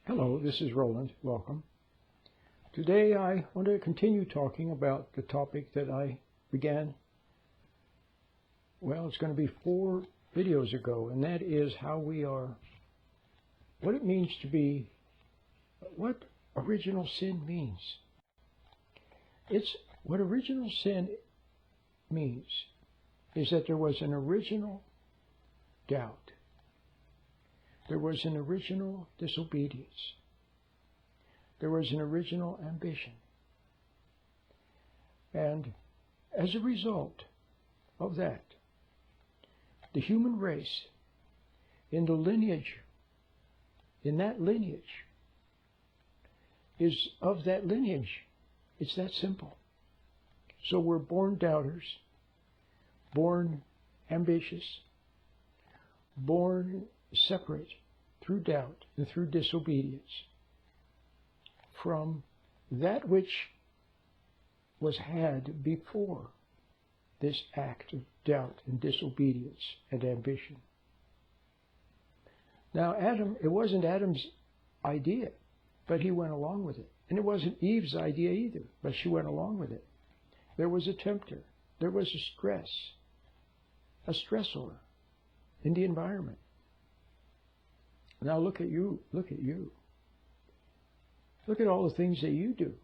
Hello, this is Roland. Welcome. Today I want to continue talking about the topic that I began, well, it's going to be 4 videos ago, and that is how we are, what it means to be, what original sin means. It's what original sin means is that there was an original doubt. There was an original disobedience. There was an original ambition. And as a result of that, the human race, in that lineage, is of that lineage. It's that simple. So we're born doubters, born ambitious, born separate through doubt and through disobedience from that which was had before this act of doubt and disobedience and ambition. Now, it wasn't Adam's idea, but he went along with it. And it wasn't Eve's idea either, but she went along with it. There was a tempter. There was a stressor in the environment. Now look at you. Look at you. Look at all the things that you do.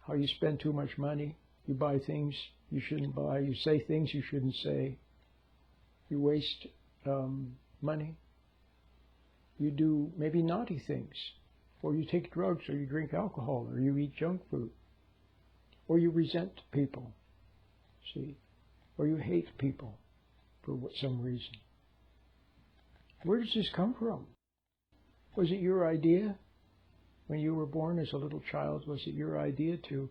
How you spend too much money. You buy things you shouldn't buy. You say things you shouldn't say. You waste money. You do maybe naughty things. Or you take drugs, or you drink alcohol, or you eat junk food. Or you resent people. See? Or you hate people for some reason. Where does this come from? Was it your idea when you were born as a little child? Was it your idea to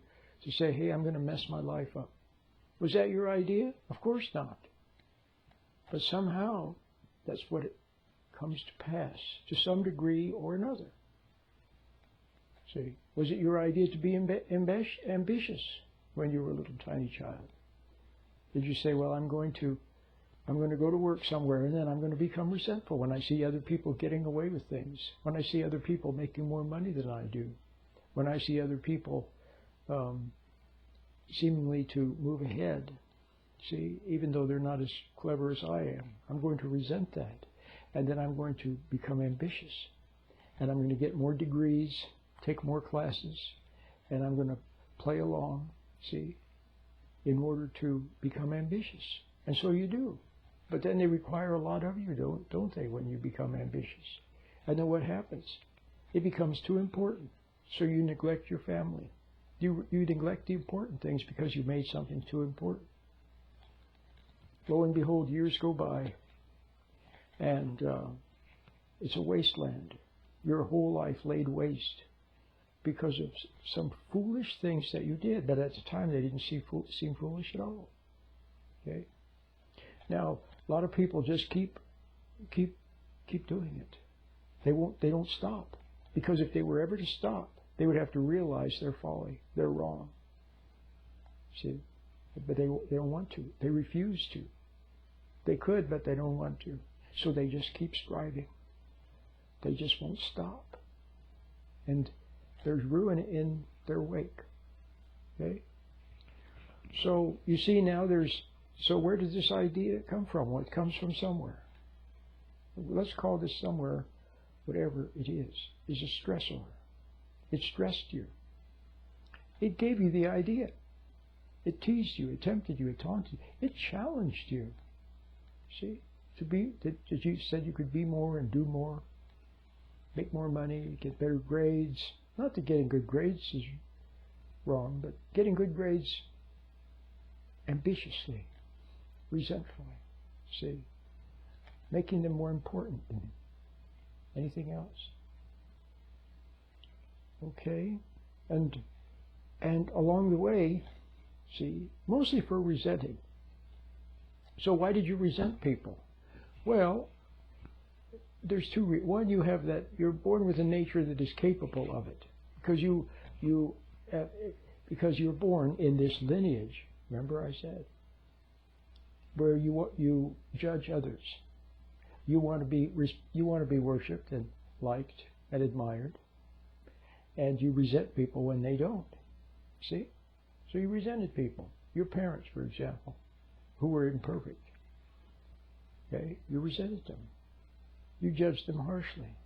say, hey, I'm going to mess my life up? Was that your idea? Of course not. But somehow, that's what it comes to pass, to some degree or another. See, was it your idea to be ambitious when you were a little tiny child? Did you say, well, I'm going to go to work somewhere, and then I'm going to become resentful when I see other people getting away with things, when I see other people making more money than I do, when I see other people seemingly to move ahead, see, even though they're not as clever as I am. I'm going to resent that, and then I'm going to become ambitious, and I'm going to get more degrees, take more classes, and I'm going to play along, see, in order to become ambitious. And so you do. But then they require a lot of you, don't they, when you become ambitious? And then what happens? It becomes too important, so you neglect your family. You neglect the important things because you made something too important. Lo and behold, years go by, and it's a wasteland. Your whole life laid waste because of some foolish things that you did, but at the time they didn't seem foolish at all. Okay? Now, a lot of people just keep doing it. They don't stop. Because if they were ever to stop, they would have to realize their folly, their wrong. See? But they don't want to. They refuse to. They could, but they don't want to. So they just keep striving. They just won't stop. And there's ruin in their wake. Okay? So you see now so where does this idea come from? Well, it comes from somewhere. Let's call this somewhere, whatever it is a stressor. It stressed you. It gave you the idea. It teased you, it tempted you, it taunted you, it challenged you. See? That you said you could be more and do more, make more money, get better grades. Not that getting good grades is wrong, but getting good grades ambitiously, resentfully, see, making them more important than anything else. Okay, and along the way, see, mostly for resenting. So why did you resent people? Well, there's two. One, you have that you're born with a nature that is capable of it, because you're born in this lineage. Remember, I said, where you judge others. You want to be worshipped and liked and admired, and you resent people when they don't. See? So you resented people. Your parents, for example, who were imperfect. Okay? You resented them. You judged them harshly.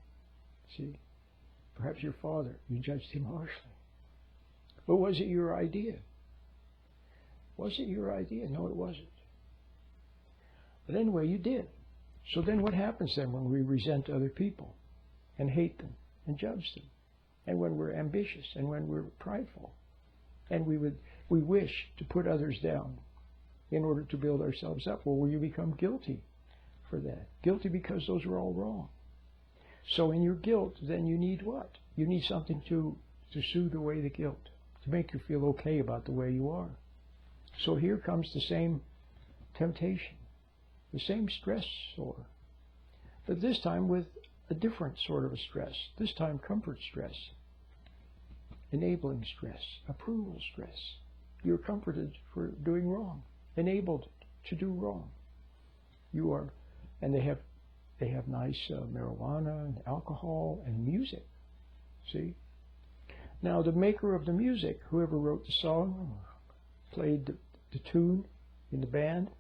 See? Perhaps your father, you judged him harshly. But was it your idea? Was it your idea? No, it wasn't. But anyway, you did. So then what happens then when we resent other people and hate them and judge them? And when we're ambitious and when we're prideful and we wish to put others down in order to build ourselves up? Well, will you become guilty for that? Guilty because those are all wrong. So in your guilt, then you need what? You need something to soothe away the guilt, to make you feel okay about the way you are. So here comes the same temptation, the same stressor, but this time with a different sort of a stress, this time comfort stress, enabling stress, approval stress. You're comforted for doing wrong, enabled to do wrong. You are, and they have nice marijuana and alcohol and music. See? Now the maker of the music, whoever wrote the song, played the tune in the band,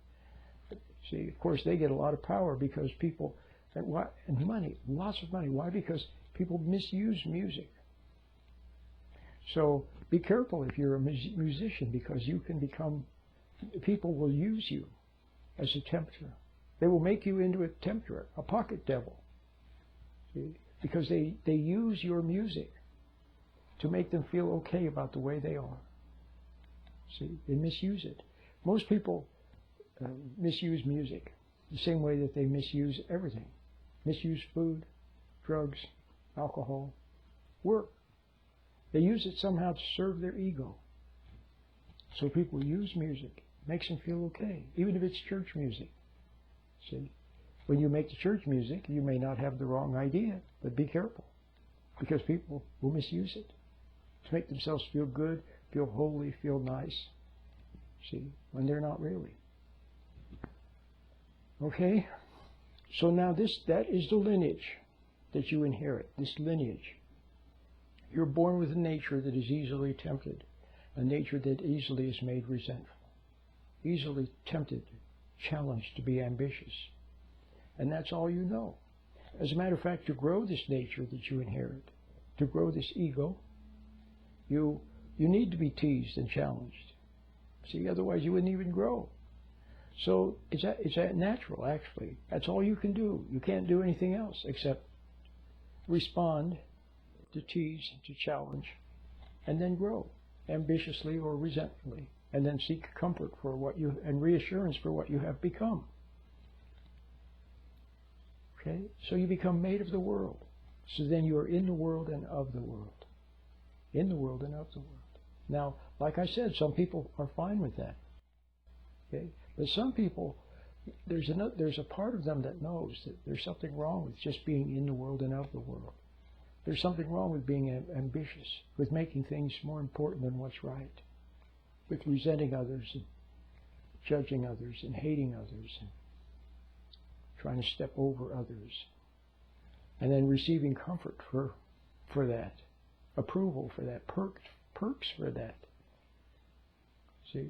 see, of course they get a lot of power because people, and money, lots of money. Why? Because people misuse music. So be careful if you're a musician, because you can become, people will use you as a tempter. They will make you into a tempter, a pocket devil. See? Because they use your music to make them feel okay about the way they are. See, they misuse it. Most people misuse music the same way that they misuse everything. Misuse food, drugs, alcohol, work. They use it somehow to serve their ego. So people use music. It makes them feel okay, even if it's church music. See, when you make the church music, you may not have the wrong idea, but be careful, because people will misuse it to make themselves feel good, feel holy, feel nice. See, when they're not really. Okay? So now that is the lineage that you inherit, this lineage. You're born with a nature that is easily tempted, a nature that easily is made resentful, easily tempted, challenged to be ambitious. And that's all you know. As a matter of fact, to grow this nature that you inherit, to grow this ego, you need to be teased and challenged. See, otherwise you wouldn't even grow. So it's that natural, actually. That's all you can do. You can't do anything else except respond to tease, to challenge, and then grow ambitiously or resentfully, and then seek comfort for what you, and reassurance for what you have become. Okay? So you become made of the world. So then you are in the world and of the world. In the world and of the world. Now, like I said, some people are fine with that. Okay? But some people, there's a part of them that knows that there's something wrong with just being in the world and of the world. There's something wrong with being ambitious, with making things more important than what's right, with resenting others and judging others and hating others and trying to step over others, and then receiving comfort for that, approval for that, perks for that. See?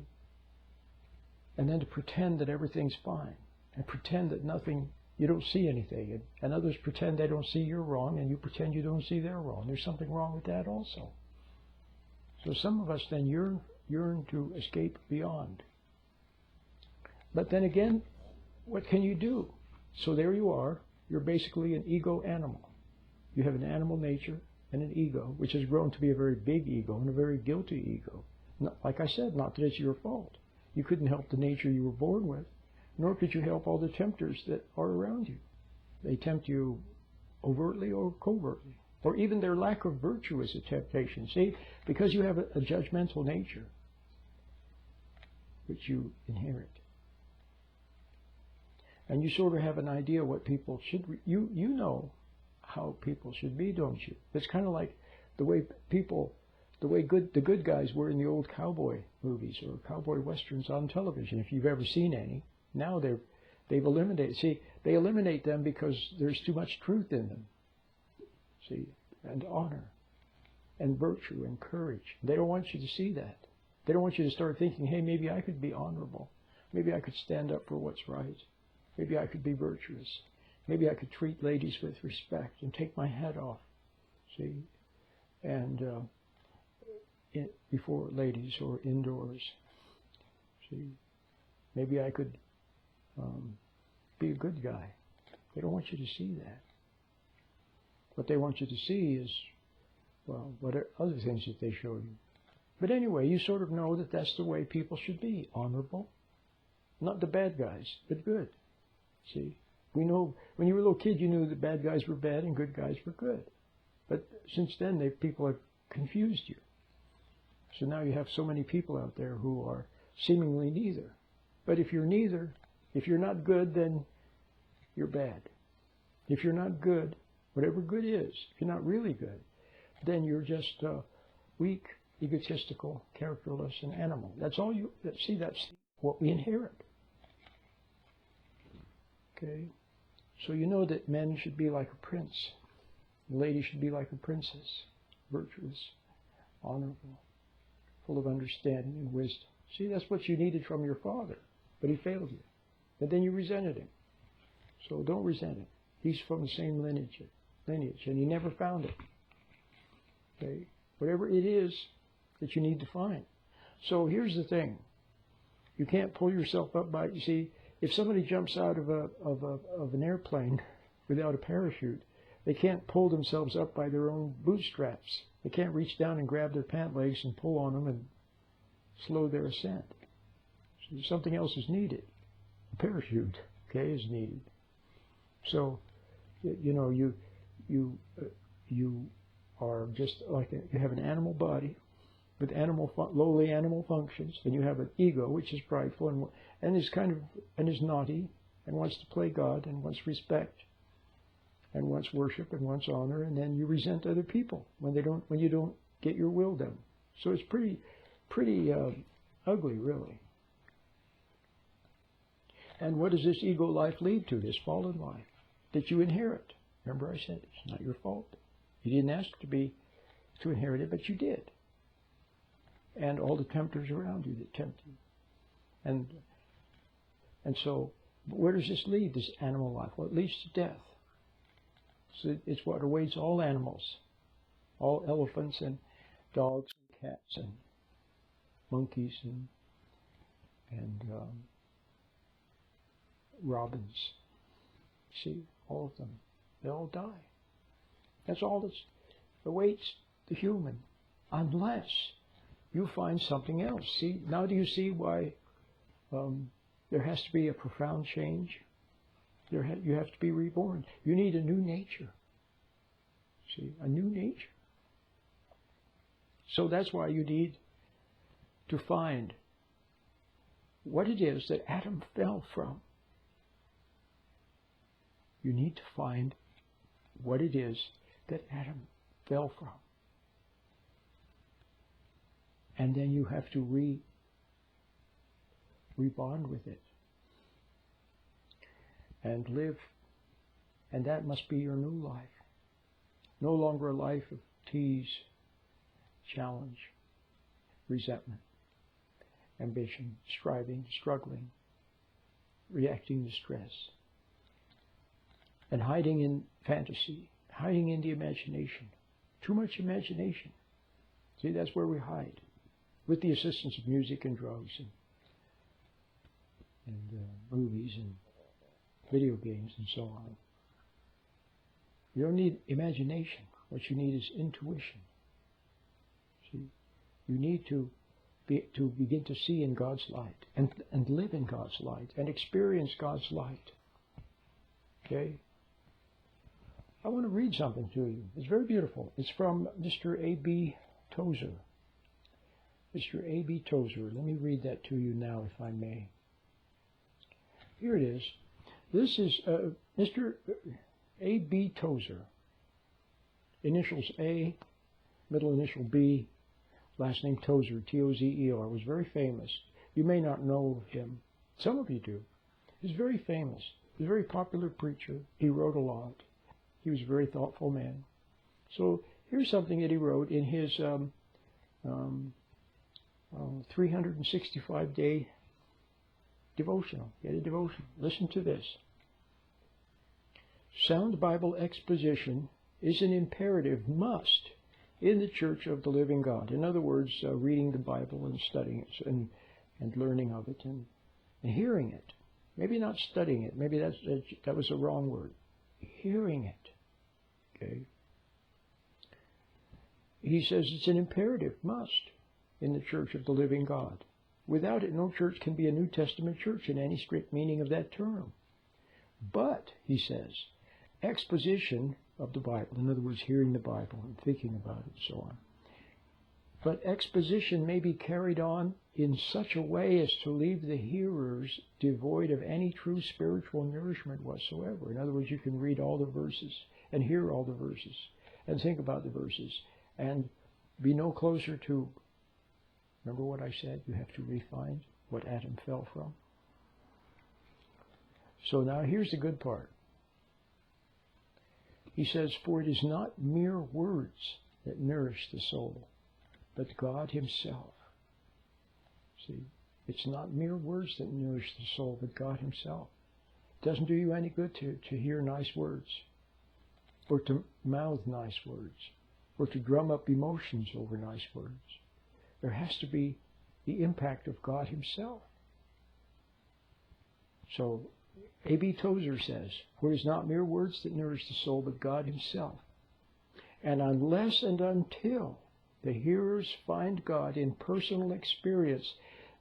And then to pretend that everything's fine, and pretend that nothing, you don't see anything, and others pretend they don't see you're wrong, and you pretend you don't see they're wrong. There's something wrong with that also. So some of us then yearn to escape beyond. But then again, what can you do? So there you are. You're basically an ego animal. You have an animal nature and an ego, which has grown to be a very big ego and a very guilty ego. Not, like I said, not that it's your fault. You couldn't help the nature you were born with, nor could you help all the tempters that are around you. They tempt you overtly or covertly, or even their lack of virtue is a temptation. See, because you have a judgmental nature, which you inherit. And you sort of have an idea what people should, you know how people should be, don't you? It's kind of like the way people, the good guys were in the old cowboy movies or cowboy westerns on television, if you've ever seen any. Now they've eliminated, see, they eliminate them because there's too much truth in them. See, and honor and virtue and courage. They don't want you to see that. They don't want you to start thinking, hey, maybe I could be honorable. Maybe I could stand up for what's right. Maybe I could be virtuous. Maybe I could treat ladies with respect and take my hat off, see, and before ladies or indoors, see. Maybe I could be a good guy. They don't want you to see that. What they want you to see is, well, what are other things that they show you. But anyway, you sort of know that that's the way people should be, honorable. Not the bad guys, but good. See? We know, when you were a little kid, you knew that bad guys were bad and good guys were good. But since then, people have confused you. So now you have so many people out there who are seemingly neither. But if you're neither, if you're not good, then you're bad. If you're not good, whatever good is, if you're not really good, then you're just weak, egotistical, characterless, and animal. That's all you see. That's what we inherit. Okay, so you know that men should be like a prince, ladies should be like a princess, virtuous, honorable, full of understanding and wisdom. See, that's what you needed from your father, but he failed you, and then you resented him. So don't resent him. He's from the same lineage, and he never found it. Okay, whatever it is that you need to find. So here's the thing: you can't pull yourself up by. You see, if somebody jumps out of an airplane without a parachute, they can't pull themselves up by their own bootstraps. They can't reach down and grab their pant legs and pull on them and slow their ascent. So something else is needed. A parachute, okay, is needed. So, you know, you are just like you have an animal body with lowly animal functions, and you have an ego which is prideful and is naughty and wants to play God and wants respect and wants worship and wants honor, and then you resent other people when you don't get your will done. So it's pretty ugly, really. And what does this ego life lead to? This fallen life that you inherit. Remember, I said it's not your fault. You didn't ask to inherit it, but you did. And all the tempters around you that tempt you. And so, where does this lead, this animal life? Well, it leads to death. So it's what awaits all animals, all elephants and dogs and cats and monkeys and robins. See, all of them, they all die. That's all that awaits the human, unless you find something else. See, now do you see why there has to be a profound change? You have to be reborn. You need a new nature. See, a new nature. So that's why you need to find what it is that Adam fell from. You need to find what it is that Adam fell from. And then you have to rebond with it and live. And that must be your new life. No longer a life of tease, challenge, resentment, ambition, striving, struggling, reacting to stress, and hiding in fantasy, hiding in the imagination. Too much imagination. See, that's where we hide, with the assistance of music and drugs and movies and video games and so on. You don't need imagination. What you need is intuition. See, you need to begin to see in God's light and live in God's light and experience God's light. Okay? I want to read something to you. It's very beautiful. It's from Mr. A.B. Tozer. Mr. A.B. Tozer. Let me read that to you now, if I may. Here it is. This is Mr. A.B. Tozer. Initials A, middle initial B, last name Tozer, T-O-Z-E-R. Was very famous. You may not know him. Some of you do. He's very famous. He's a very popular preacher. He wrote a lot. He was a very thoughtful man. So Here's something that he wrote in his 365-day devotional. Get a devotional. Listen to this. Sound Bible exposition is an imperative must in the Church of the Living God. In other words, reading the Bible and studying it and learning of it and hearing it. Maybe not studying it. Maybe that was a wrong word. Hearing it. Okay. He says it's an imperative must in the Church of the Living God. Without it, no church can be a New Testament church in any strict meaning of that term. But, he says, exposition of the Bible, in other words, hearing the Bible and thinking about it and so on. But exposition may be carried on in such a way as to leave the hearers devoid of any true spiritual nourishment whatsoever. In other words, you can read all the verses and hear all the verses and think about the verses and be no closer to, remember what I said, you have to refine what Adam fell from. So now here's the good part. He says, for it is not mere words that nourish the soul, but God himself. See, it's not mere words that nourish the soul, but God himself. It doesn't do you any good to hear nice words, or to mouth nice words, or to drum up emotions over nice words. There has to be the impact of God himself. So, A.B. Tozer says, for it is not mere words that nourish the soul, but God himself. And unless and until the hearers find God in personal experience,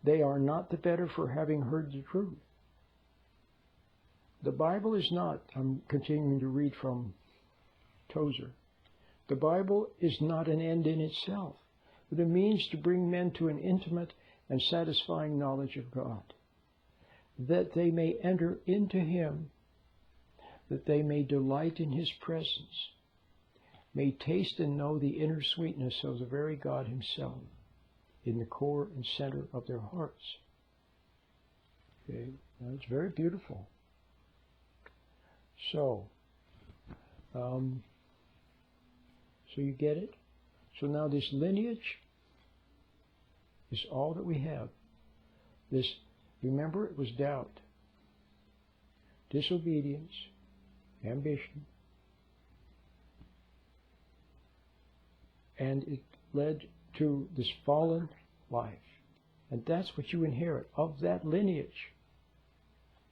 they are not the better for having heard the truth. The Bible is not, I'm continuing to read from Tozer, the Bible is not an end in itself, but a means to bring men to an intimate and satisfying knowledge of God, that they may enter into him, that they may delight in his presence, may taste and know the inner sweetness of the very God himself in the core and center of their hearts. Okay, now it's very beautiful. So you get it? So now this lineage is all that we have. This, remember, it was doubt, disobedience, ambition, and it led to this fallen life. And that's what you inherit of that lineage.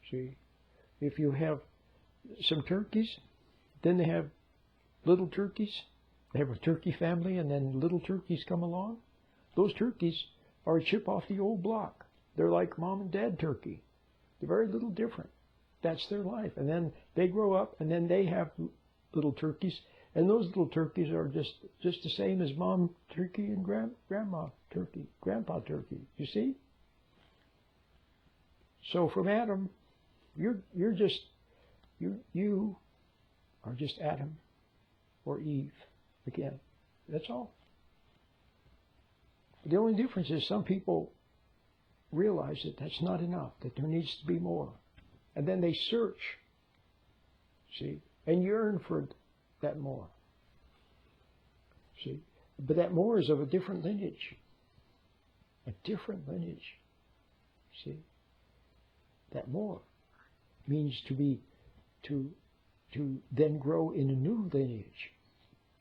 See, if you have some turkeys, then they have little turkeys. They have a turkey family, and then little turkeys come along. Those turkeys are a chip off the old block. They're like mom and dad turkey. They're very little different. That's their life. And then they grow up, and then they have little turkeys. And those little turkeys are just the same as mom turkey and grandma turkey, grandpa turkey. You see? So from Adam, you are just Adam or Eve again. That's all. The only difference is some people realize that that's not enough, that there needs to be more. And then they search, see, and yearn for that more. See? But that more is of a different lineage. A different lineage. See? That more means to then grow in a new lineage.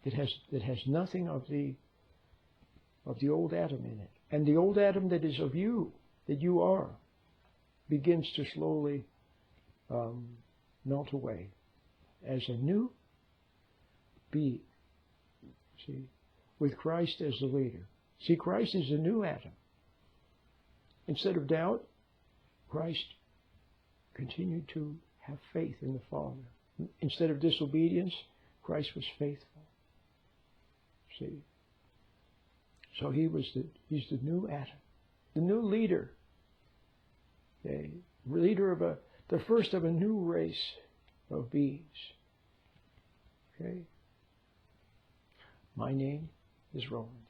It has nothing of the old Adam in it. And the old Adam that is of you, that you are, begins to slowly melt away as a new being. See, with Christ as the leader. See, Christ is the new Adam. Instead of doubt, Christ continued to have faith in the Father. Instead of disobedience, Christ was faithful. See, so he's the new Adam, the new leader, okay? Leader of the first of a new race of beings. Okay. My name is Roland.